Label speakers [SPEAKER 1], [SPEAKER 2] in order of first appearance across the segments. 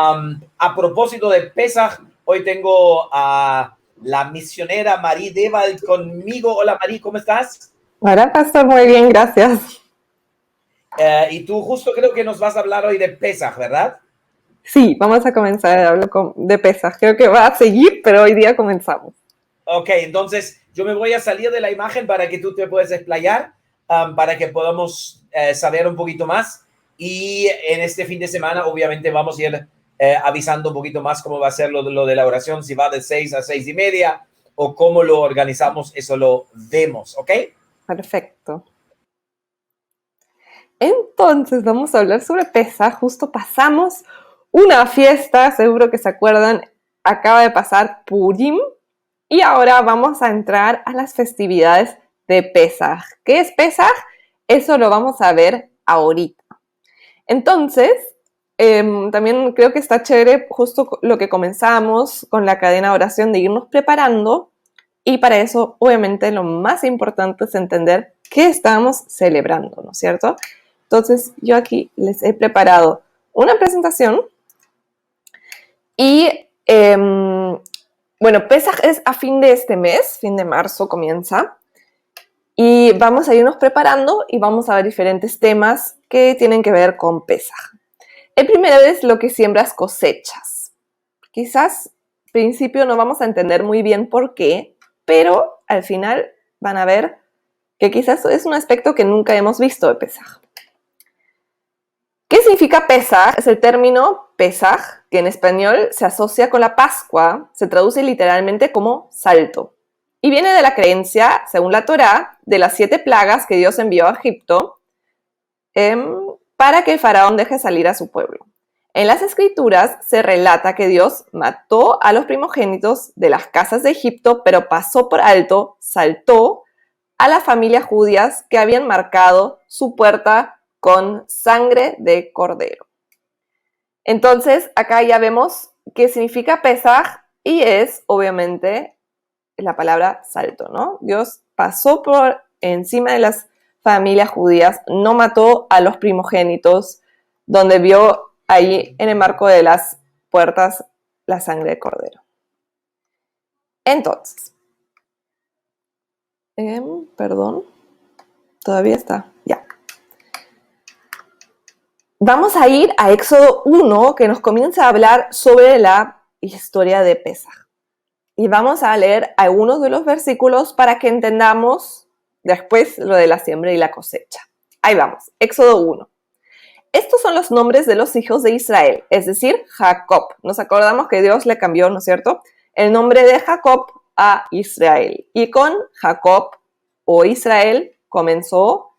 [SPEAKER 1] A propósito de Pesaj, hoy tengo a la misionera Marie Dewald conmigo. Hola Marie, ¿cómo estás?
[SPEAKER 2] Hola, pastor, muy bien, gracias.
[SPEAKER 1] Y tú justo creo que nos vas a hablar hoy de Pesaj, ¿verdad?
[SPEAKER 2] Sí, vamos a comenzar a hablar de pesas. Creo que va a seguir, pero hoy día comenzamos.
[SPEAKER 1] Ok, entonces yo me voy a salir de la imagen para que tú te puedas explayar, para que podamos saber un poquito más. Y en este fin de semana, obviamente, vamos a ir avisando un poquito más cómo va a ser lo de la oración, si va de 6 a 6:30 o cómo lo organizamos, eso lo vemos, ¿ok?
[SPEAKER 2] Perfecto. Entonces, vamos a hablar sobre Pesaj. Justo pasamos una fiesta, seguro que se acuerdan, acaba de pasar Purim. Y ahora vamos a entrar a las festividades de Pesaj. ¿Qué es Pesaj? Eso lo vamos a ver ahorita. Entonces, también creo que está chévere justo lo que comenzamos con la cadena de oración de irnos preparando, y para eso obviamente lo más importante es entender qué estamos celebrando, ¿no es cierto? Entonces yo aquí les he preparado una presentación y bueno, Pesaj es a fin de este mes, fin de marzo comienza, y vamos a irnos preparando y vamos a ver diferentes temas que tienen que ver con Pesaj. El primero es lo que siembras cosechas. Quizás al principio no vamos a entender muy bien por qué, pero al final van a ver que quizás es un aspecto que nunca hemos visto de Pesaj. ¿Qué significa Pesaj? Es el término Pesaj, que en español se asocia con la Pascua, se traduce literalmente como salto. Y viene de la creencia, según la Torá, de las 7 plagas que Dios envió a Egipto para que el faraón deje salir a su pueblo. En las escrituras se relata que Dios mató a los primogénitos de las casas de Egipto, pero pasó por alto, saltó a las familias judías que habían marcado su puerta con sangre de cordero. Entonces, acá ya vemos qué significa Pesaj y es, obviamente, la palabra salto, ¿no? Dios pasó por encima de las familias judías, no mató a los primogénitos, donde vio ahí en el marco de las puertas la sangre de cordero. Entonces, perdón, todavía está, ya. Vamos a ir a Éxodo 1, que nos comienza a hablar sobre la historia de Pesaj. Y vamos a leer algunos de los versículos para que entendamos después lo de la siembra y la cosecha. Ahí vamos, Éxodo 1. Estos son los nombres de los hijos de Israel, es decir, Jacob. Nos acordamos que Dios le cambió, ¿no es cierto?, el nombre de Jacob a Israel. Y con Jacob o Israel comenzó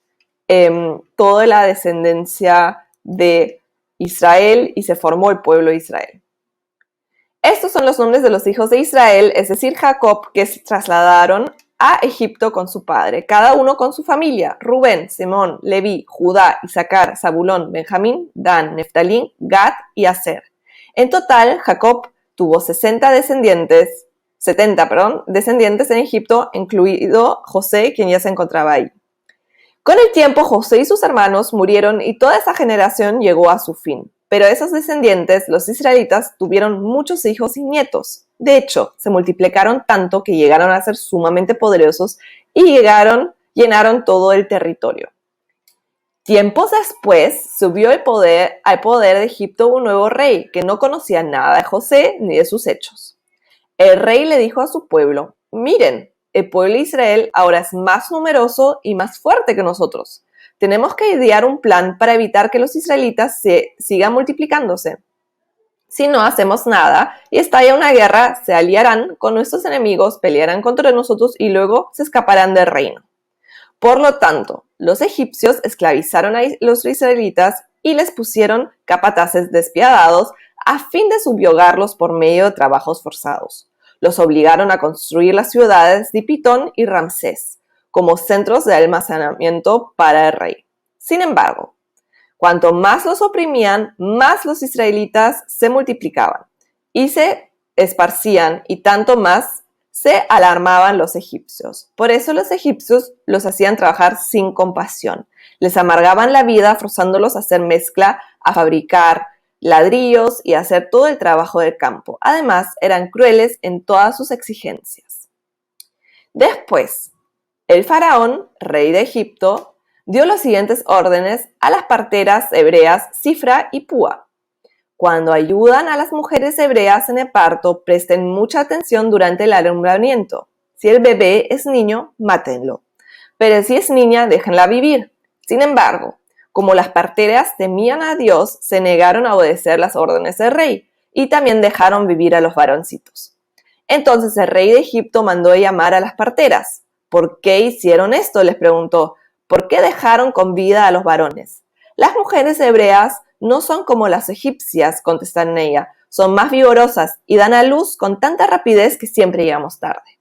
[SPEAKER 2] toda la descendencia de Israel y se formó el pueblo de Israel. Estos son los nombres de los hijos de Israel, es decir, Jacob, que se trasladaron a Egipto con su padre, cada uno con su familia: Rubén, Simón, Leví, Judá, Isaacar, Zabulón, Benjamín, Dan, Neftalí, Gad y Aser. En total, Jacob tuvo 70 descendientes en Egipto, incluido José, quien ya se encontraba ahí. Con el tiempo, José y sus hermanos murieron y toda esa generación llegó a su fin. Pero esos descendientes, los israelitas, tuvieron muchos hijos y nietos. De hecho, se multiplicaron tanto que llegaron a ser sumamente poderosos y llenaron todo el territorio. Tiempos después, subió al poder de Egipto un nuevo rey que no conocía nada de José ni de sus hechos. El rey le dijo a su pueblo: miren, el pueblo de Israel ahora es más numeroso y más fuerte que nosotros. Tenemos que idear un plan para evitar que los israelitas se sigan multiplicándose. Si no hacemos nada y estalla una guerra, se aliarán con nuestros enemigos, pelearán contra nosotros y luego se escaparán del reino. Por lo tanto, los egipcios esclavizaron a los israelitas y les pusieron capataces despiadados a fin de subyugarlos por medio de trabajos forzados. Los obligaron a construir las ciudades de Pitón y Ramsés como centros de almacenamiento para el rey. Sin embargo, cuanto más los oprimían, más los israelitas se multiplicaban y se esparcían, y tanto más se alarmaban los egipcios. Por eso los egipcios los hacían trabajar sin compasión. Les amargaban la vida forzándolos a hacer mezcla, a fabricar ladrillos y hacer todo el trabajo del campo. Además, eran crueles en todas sus exigencias. Después, el faraón, rey de Egipto, dio los siguientes órdenes a las parteras hebreas Sifra y Púa. Cuando ayudan a las mujeres hebreas en el parto, presten mucha atención durante el alumbramiento. Si el bebé es niño, mátenlo. Pero si es niña, déjenla vivir. Sin embargo, como las parteras temían a Dios, se negaron a obedecer las órdenes del rey y también dejaron vivir a los varoncitos. Entonces el rey de Egipto mandó llamar a las parteras. ¿Por qué hicieron esto?, les preguntó. ¿Por qué dejaron con vida a los varones? Las mujeres hebreas no son como las egipcias, contestaron ella. Son más vigorosas y dan a luz con tanta rapidez que siempre llegamos tarde.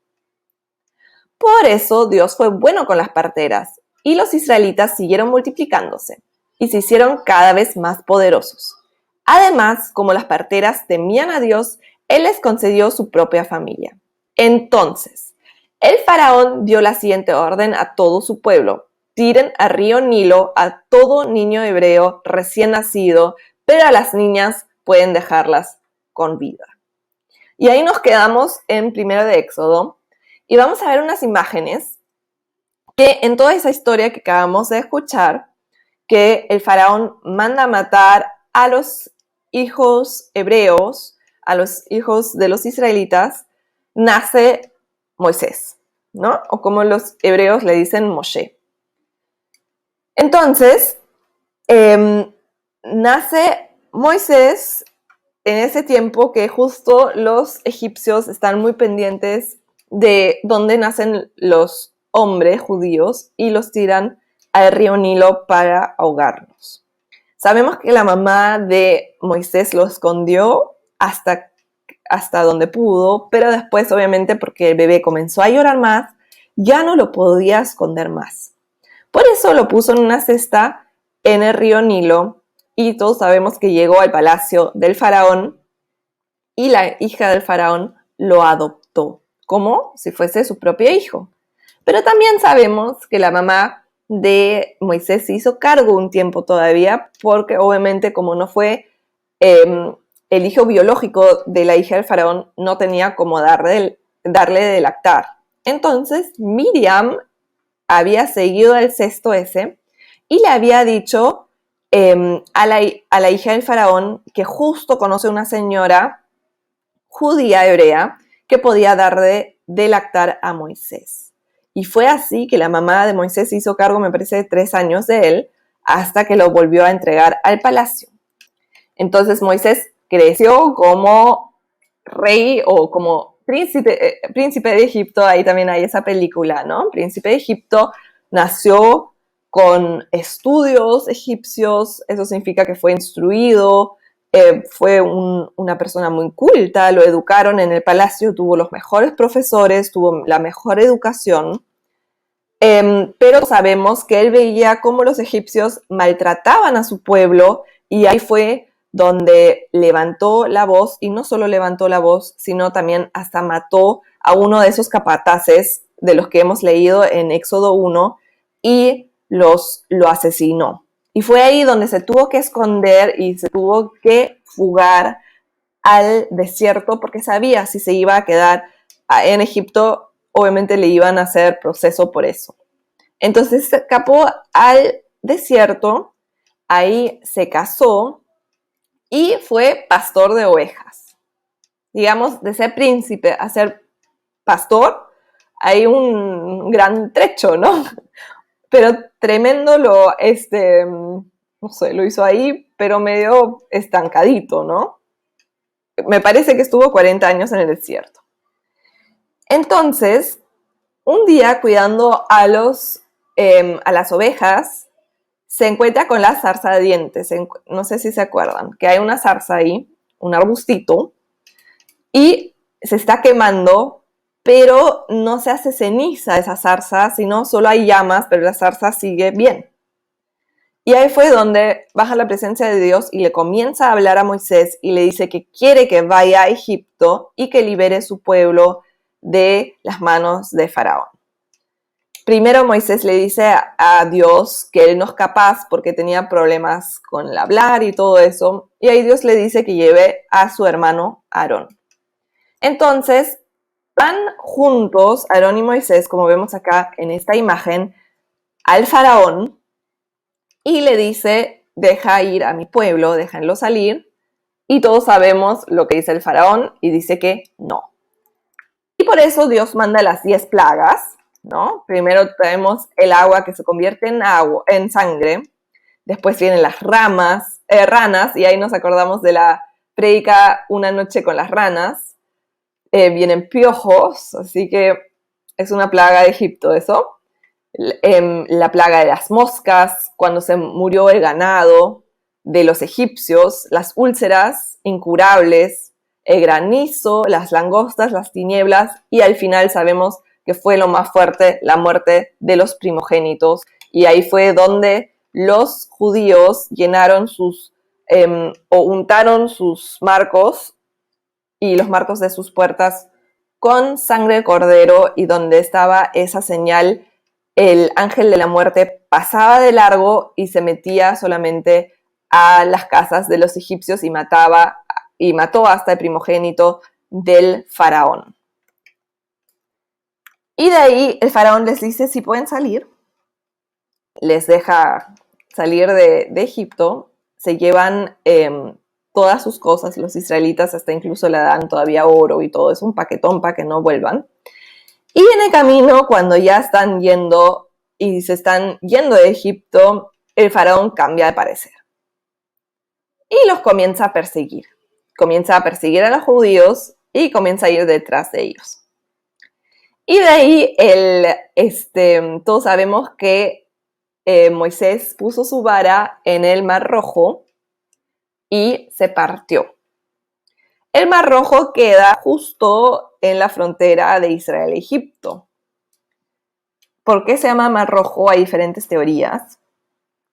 [SPEAKER 2] Por eso Dios fue bueno con las parteras y los israelitas siguieron multiplicándose y se hicieron cada vez más poderosos. Además, como las parteras temían a Dios, Él les concedió su propia familia. Entonces, el faraón dio la siguiente orden a todo su pueblo. Tiren al río Nilo a todo niño hebreo recién nacido, pero a las niñas pueden dejarlas con vida. Y ahí nos quedamos en 1 de Éxodo y vamos a ver unas imágenes que en toda esa historia que acabamos de escuchar, que el faraón manda a matar a los hijos hebreos, a los hijos de los israelitas, nace Moisés, ¿no? O como los hebreos le dicen Moshe. Entonces, nace Moisés en ese tiempo que justo los egipcios están muy pendientes de dónde nacen los hombres judíos y los tiran al río Nilo para ahogarlos. Sabemos que la mamá de Moisés lo escondió hasta donde pudo, pero después, obviamente, porque el bebé comenzó a llorar más, ya no lo podía esconder más. Por eso lo puso en una cesta en el río Nilo y todos sabemos que llegó al palacio del faraón y la hija del faraón lo adoptó como si fuese su propio hijo. Pero también sabemos que la mamá de Moisés se hizo cargo un tiempo todavía porque obviamente como no fue el hijo biológico de la hija del faraón, no tenía como darle de lactar. Entonces Miriam había seguido el cesto ese y le había dicho a la hija del faraón que justo conoce una señora judía hebrea que podía dar de lactar a Moisés. Y fue así que la mamá de Moisés se hizo cargo, me parece, de 3 años de él, hasta que lo volvió a entregar al palacio. Entonces Moisés creció como rey o como príncipe de Egipto. Ahí también hay esa película, ¿no? Príncipe de Egipto, nació con estudios egipcios, eso significa que fue instruido, fue una persona muy culta, lo educaron en el palacio, tuvo los mejores profesores, tuvo la mejor educación, pero sabemos que él veía cómo los egipcios maltrataban a su pueblo y ahí fue donde levantó la voz, y no solo levantó la voz, sino también hasta mató a uno de esos capataces de los que hemos leído en Éxodo 1 y lo asesinó. Y fue ahí donde se tuvo que esconder y se tuvo que fugar al desierto porque sabía si se iba a quedar en Egipto, obviamente le iban a hacer proceso por eso. Entonces se escapó al desierto, ahí se casó y fue pastor de ovejas. Digamos, de ser príncipe a ser pastor, hay un gran trecho, ¿no? Pero tremendo no sé, lo hizo ahí, pero medio estancadito, ¿no? Me parece que estuvo 40 años en el desierto. Entonces, un día cuidando a las ovejas, se encuentra con la zarza de dientes. No sé si se acuerdan, que hay una zarza ahí, un arbustito, y se está quemando, pero no se hace ceniza esa zarza, sino solo hay llamas, pero la zarza sigue bien. Y ahí fue donde baja la presencia de Dios y le comienza a hablar a Moisés y le dice que quiere que vaya a Egipto y que libere su pueblo de las manos de Faraón. primero Moisés le dice a Dios que él no es capaz porque tenía problemas con el hablar y todo eso. Y ahí Dios le dice que lleve a su hermano Aarón. Entonces, van juntos Aarón y Moisés, como vemos acá en esta imagen, al faraón y le dice, deja ir a mi pueblo, déjenlo salir. Y todos sabemos lo que dice el faraón y dice que no. Y por eso Dios manda las 10 plagas, ¿no? Primero tenemos el agua que se convierte en sangre. Después vienen las ranas, y ahí nos acordamos de la prédica Una noche con las ranas. Vienen piojos, así que es una plaga de Egipto eso. La plaga de las moscas, cuando se murió el ganado de los egipcios, las úlceras incurables, el granizo, las langostas, las tinieblas, y al final sabemos que fue lo más fuerte, la muerte de los primogénitos, y ahí fue donde los judíos llenaron o untaron sus marcos y los marcos de sus puertas con sangre de cordero, y donde estaba esa señal, el ángel de la muerte pasaba de largo y se metía solamente a las casas de los egipcios y mató hasta el primogénito del faraón. Y de ahí el faraón les dice si pueden salir, les deja salir de Egipto, se llevan todas sus cosas, los israelitas hasta incluso le dan todavía oro y todo, es un paquetón para que no vuelvan. Y en el camino, cuando ya están yendo y se están yendo de Egipto, el faraón cambia de parecer y los comienza a perseguir. Comienza a perseguir a los judíos y comienza a ir detrás de ellos. Y de ahí todos sabemos que Moisés puso su vara en el Mar Rojo y se partió. El Mar Rojo queda justo en la frontera de Israel e Egipto. ¿Por qué se llama Mar Rojo? Hay diferentes teorías.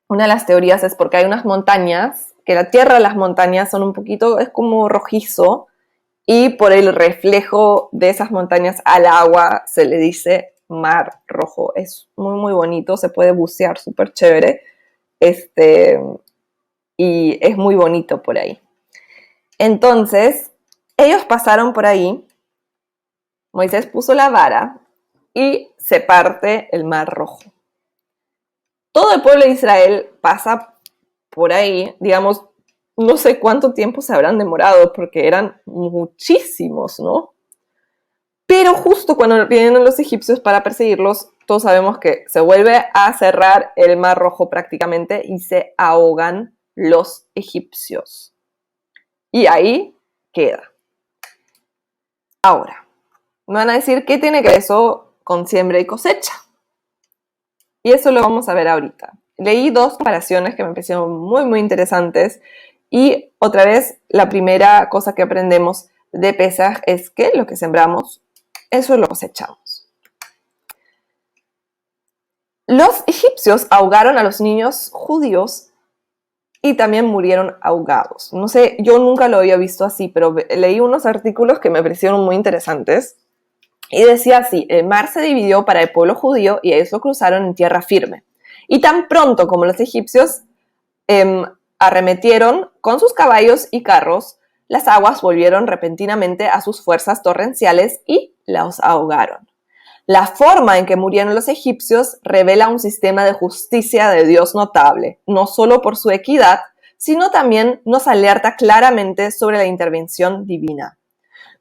[SPEAKER 2] Una de las teorías es porque hay unas montañas, que la tierra de las montañas son un poquito, es como rojizo, y por el reflejo de esas montañas al agua se le dice Mar Rojo. Es muy, muy bonito, se puede bucear súper chévere, y es muy bonito por ahí. Entonces, ellos pasaron por ahí, Moisés puso la vara y se parte el Mar Rojo. Todo el pueblo de Israel pasa por ahí, digamos, no sé cuánto tiempo se habrán demorado porque eran muchísimos, ¿no? Pero justo cuando vienen los egipcios para perseguirlos, todos sabemos que se vuelve a cerrar el Mar Rojo prácticamente y se ahogan los egipcios. Y ahí queda. Ahora, me van a decir qué tiene que ver eso con siembra y cosecha. Y eso lo vamos a ver ahorita. Leí 2 comparaciones que me parecieron muy, muy interesantes. Y otra vez, la primera cosa que aprendemos de Pesaj es que lo que sembramos, eso lo cosechamos. Los egipcios ahogaron a los niños judíos y también murieron ahogados. No sé, yo nunca lo había visto así, pero leí unos artículos que me parecieron muy interesantes. Y decía así: el mar se dividió para el pueblo judío y ellos lo cruzaron en tierra firme. Y tan pronto como los egipcios arremetieron con sus caballos y carros, las aguas volvieron repentinamente a sus fuerzas torrenciales y los ahogaron. La forma en que murieron los egipcios revela un sistema de justicia de Dios notable, no solo por su equidad, sino también nos alerta claramente sobre la intervención divina.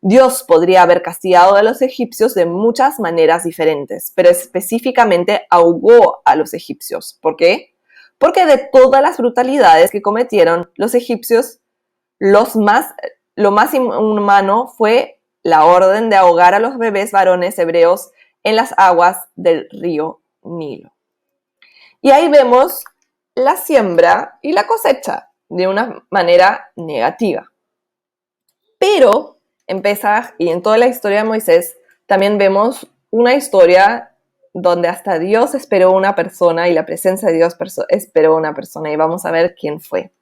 [SPEAKER 2] Dios podría haber castigado a los egipcios de muchas maneras diferentes, pero específicamente ahogó a los egipcios. ¿Por qué? Porque de todas las brutalidades que cometieron los egipcios, lo más inhumano fue la orden de ahogar a los bebés varones hebreos en las aguas del río Nilo. Y ahí vemos la siembra y la cosecha de una manera negativa. Pero en Pesaj y en toda la historia de Moisés también vemos una historia donde hasta Dios esperó una persona y la presencia de Dios esperó una persona, y vamos a ver quién fue.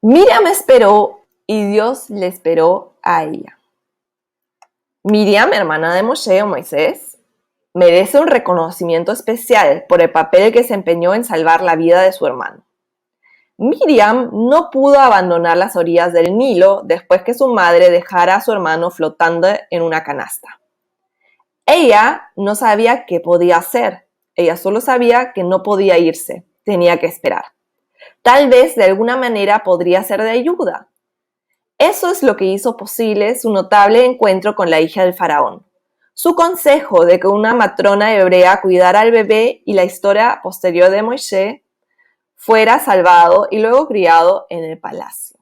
[SPEAKER 2] Miriam esperó y Dios le esperó a ella. Miriam, hermana de Moshe o Moisés, merece un reconocimiento especial por el papel que se empeñó en salvar la vida de su hermano. Miriam no pudo abandonar las orillas del Nilo después que su madre dejara a su hermano flotando en una canasta. Ella no sabía qué podía hacer. Ella solo sabía que no podía irse, tenía que esperar. Tal vez de alguna manera podría ser de ayuda. Eso es lo que hizo posible su notable encuentro con la hija del faraón. Su consejo de que una matrona hebrea cuidara al bebé y la historia posterior de Moisés fuera salvado y luego criado en el palacio.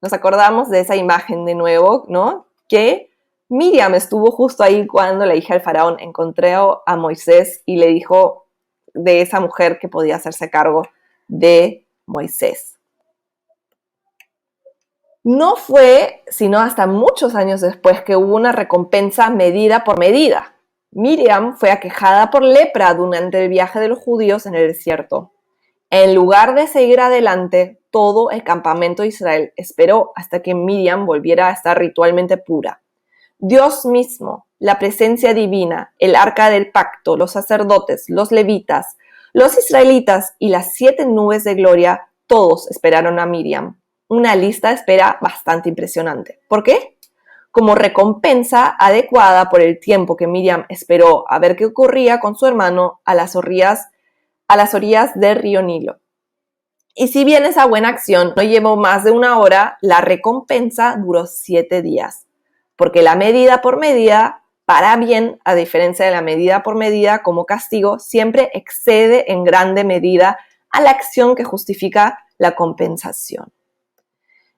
[SPEAKER 2] Nos acordamos de esa imagen de nuevo, ¿no? Que Miriam estuvo justo ahí cuando la hija del faraón encontró a Moisés y le dijo de esa mujer que podía hacerse cargo de Moisés. No fue sino hasta muchos años después que hubo una recompensa medida por medida. Miriam fue aquejada por lepra durante el viaje de los judíos en el desierto. En lugar de seguir adelante, todo el campamento de Israel esperó hasta que Miriam volviera a estar ritualmente pura. Dios mismo, la presencia divina, el arca del pacto, los sacerdotes, los levitas, los israelitas y las 7 nubes de gloria, todos esperaron a Miriam. Una lista de espera bastante impresionante. ¿Por qué? Como recompensa adecuada por el tiempo que Miriam esperó a ver qué ocurría con su hermano a las orillas del río Nilo. Y si bien esa buena acción no llevó más de 1 hora, la recompensa duró 7 días. Porque la medida por medida, para bien, a diferencia de la medida por medida como castigo, siempre excede en grande medida a la acción que justifica la compensación.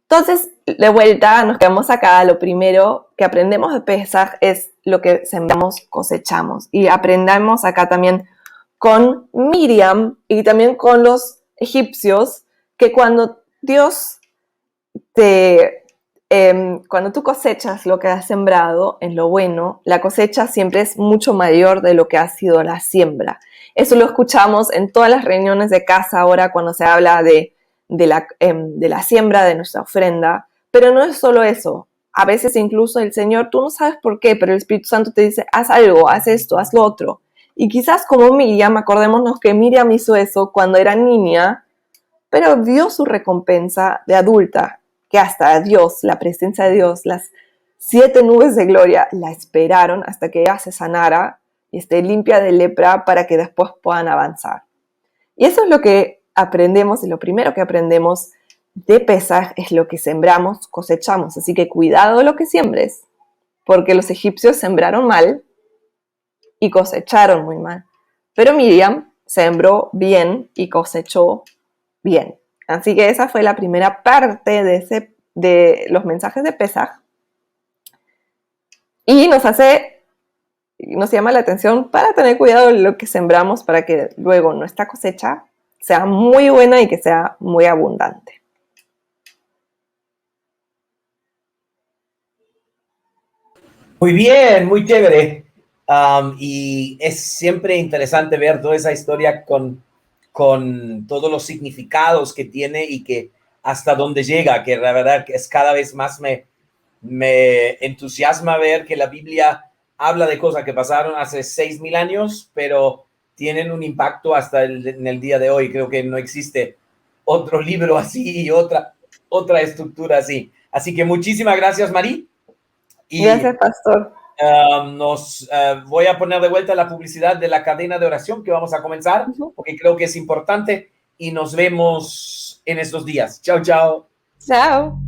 [SPEAKER 2] Entonces, de vuelta, nos quedamos acá. Lo primero que aprendemos de Pesaj es lo que sembramos, cosechamos. Y aprendamos acá también con Miriam y también con los egipcios, que cuando cuando tú cosechas lo que has sembrado en lo bueno, la cosecha siempre es mucho mayor de lo que ha sido la siembra. Eso lo escuchamos en todas las reuniones de casa ahora cuando se habla de la siembra de nuestra ofrenda, pero no es solo eso. A veces incluso el Señor, tú no sabes por qué, pero el Espíritu Santo te dice, haz algo, haz esto, haz lo otro. Y quizás como Miriam, acordémonos que Miriam hizo eso cuando era niña, pero vio su recompensa de adulta, que hasta Dios, la presencia de Dios, las 7 nubes de gloria, la esperaron hasta que ella se sanara y esté limpia de lepra para que después puedan avanzar. Y eso es lo que aprendemos, y lo primero que aprendemos de Pesaj es lo que sembramos, cosechamos. Así que cuidado lo que siembres, porque los egipcios sembraron mal y cosecharon muy mal. Pero Miriam sembró bien y cosechó bien. Así que esa fue la primera parte de los mensajes de Pesaj. Y nos llama la atención para tener cuidado de lo que sembramos para que luego nuestra cosecha sea muy buena y que sea muy abundante.
[SPEAKER 1] Muy bien, muy chévere. Y es siempre interesante ver toda esa historia con todos los significados que tiene y que hasta dónde llega, que la verdad es cada vez más me entusiasma ver que la Biblia habla de cosas que pasaron hace 6,000 años, pero tienen un impacto hasta en el día de hoy. Creo que no existe otro libro así y otra estructura así. Así que muchísimas gracias, Mari.
[SPEAKER 2] Gracias, Pastor.
[SPEAKER 1] Voy a poner de vuelta la publicidad de la cadena de oración que vamos a comenzar, porque creo que es importante, y nos vemos en estos días. Chao, chao.
[SPEAKER 2] Chao.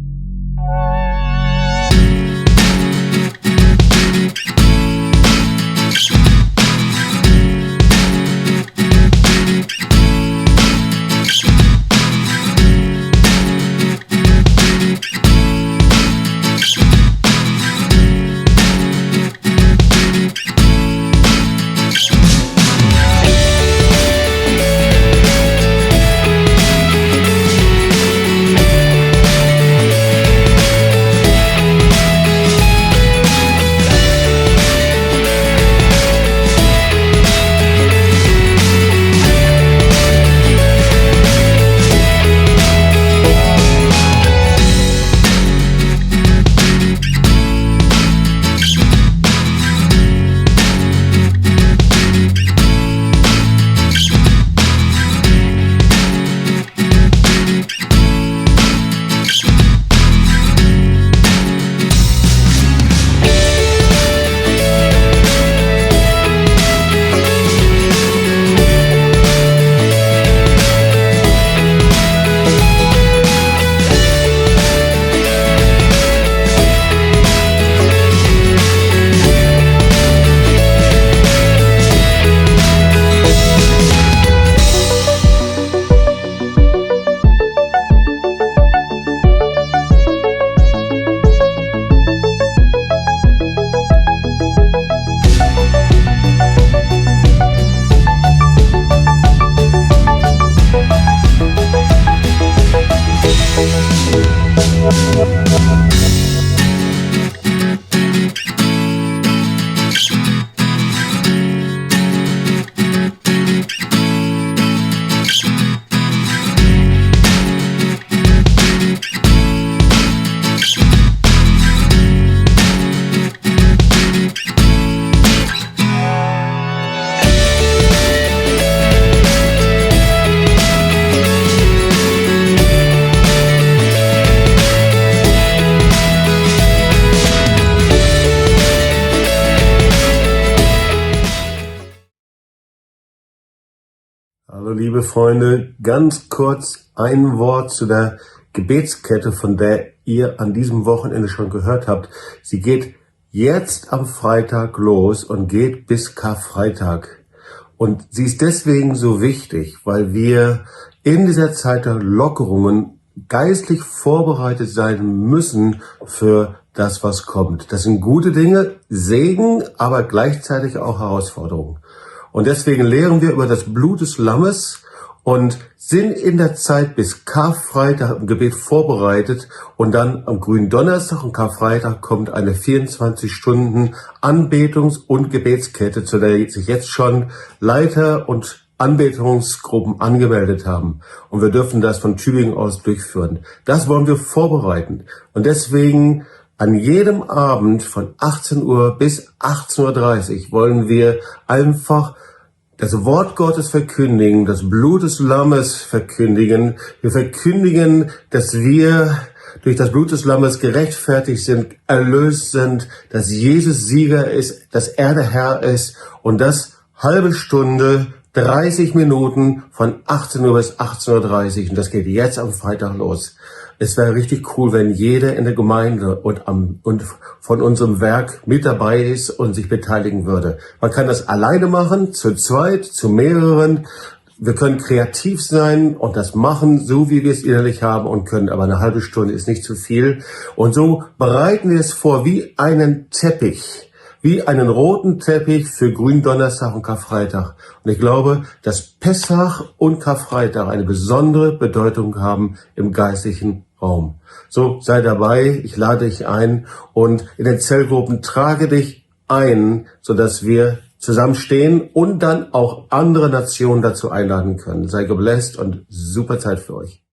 [SPEAKER 3] Hallo liebe Freunde, ganz kurz ein Wort zu der Gebetskette, von der ihr an diesem Wochenende schon gehört habt. Sie geht jetzt am Freitag los und geht bis Karfreitag. Und sie ist deswegen so wichtig, weil wir in dieser Zeit der Lockerungen geistlich vorbereitet sein müssen für das, was kommt. Das sind gute Dinge, Segen, aber gleichzeitig auch Herausforderungen. Und deswegen lehren wir über das Blut des Lammes und sind in der Zeit bis Karfreitag im Gebet vorbereitet. Und dann am grünen Donnerstag und Karfreitag kommt eine 24-Stunden Anbetungs- und Gebetskette, zu der sich jetzt schon Leiter und Anbetungsgruppen angemeldet haben. Und wir dürfen das von Tübingen aus durchführen. Das wollen wir vorbereiten. Und deswegen an jedem Abend von 18 Uhr bis 18:30 Uhr wollen wir einfach das Wort Gottes verkündigen, das Blut des Lammes verkündigen. Wir verkündigen, dass wir durch das Blut des Lammes gerechtfertigt sind, erlöst sind, dass Jesus Sieger ist, dass er der Herr ist und das halbe Stunde, 30 Minuten von 18 Uhr bis 18:30 Uhr. Und das geht jetzt am Freitag los. Es wäre richtig cool, wenn jeder in der Gemeinde und von unserem Werk mit dabei ist und sich beteiligen würde. Man kann das alleine machen, zu zweit, zu mehreren. Wir können kreativ sein und das machen, so wie wir es innerlich haben und können. Aber eine halbe Stunde ist nicht zu viel. Und so bereiten wir es vor wie einen Teppich. Wie einen roten Teppich für Gründonnerstag und Karfreitag. Und ich glaube, dass Pessach und Karfreitag eine besondere Bedeutung haben im geistlichen Raum. So, sei dabei, ich lade dich ein und in den Zellgruppen trage dich ein, sodass wir zusammenstehen und dann auch andere Nationen dazu einladen können. Sei gebläst und super Zeit für euch.